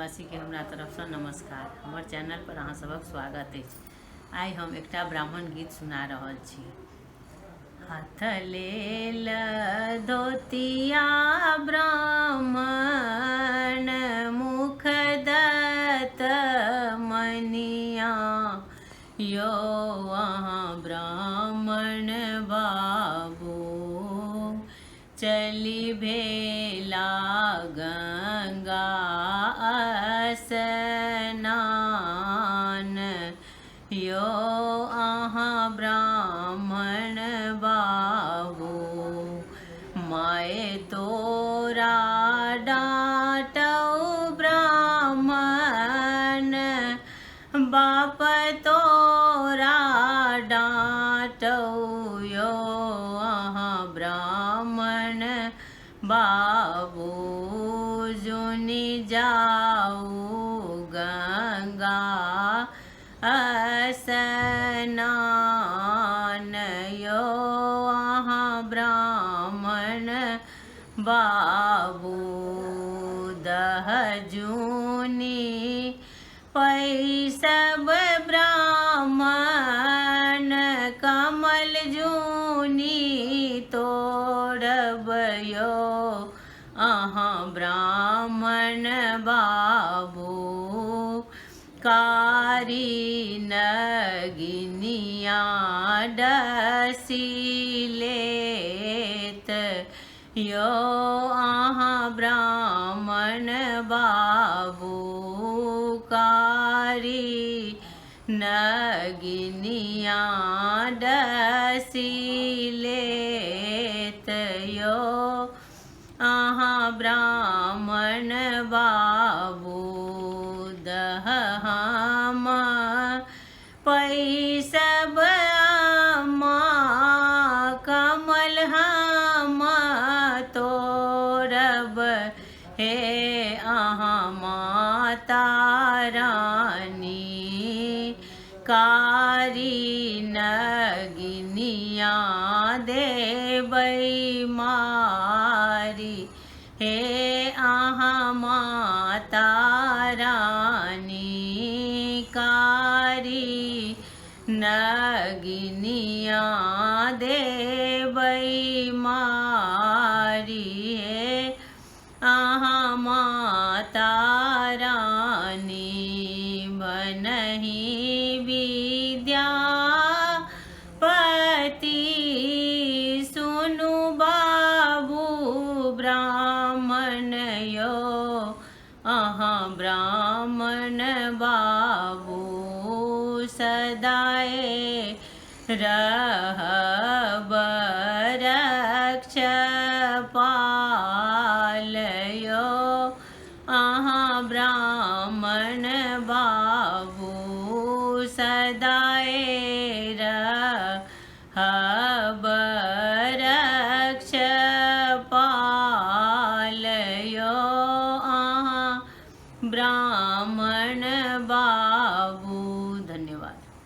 निवासी के हमरा तरफ से नमस्कार। हमर चैनल पर अहाँ सबक स्वागत है। आइ हम एकटा ब्राह्मण गीत सुना रहल छी। हाथ लेल धोतिया ब्राह्मण मुख दत मनिया, यो अहाँ ब्राह्मण बाबू चली भेला गंगा स्नान, यो अहाँ ब्राह्मण बाबू माए तोरा डाँटौ ब्राह्मण, बाप तोरा डाँटौ, यो अहाँ ब्राह्मण बाबू जुनि जाऊ गंगा स्नान, यो अहाँ ब्राह्मण बाबू दह जूनी पैसब ब्राह्मण कमल जूनी तोड़ब, यो अहाँ ब्राह्मण बाबू कारी नगिनिया डसी लेत, यो अहाँ ब्राह्मण बाबू कारी नगिनिया डसी लेत, यो अहाँ ब्राह्मण बाबू दह हम पैसब कमल हम तोड़ब, हे अहाँ माता रानी कारी नगिनिया देबै मारी, हे अहाँ माता रानी कारी नगिनिया देबै मारी, हे अहाँ माता रानी बनहि विद्यापति, सुनु बाबू ब्राह्मण, यो अहाँ ब्राह्मण बाबू सदाए रहब रक्षपाल, यो अहाँ ब्राह्मण बाबू सदा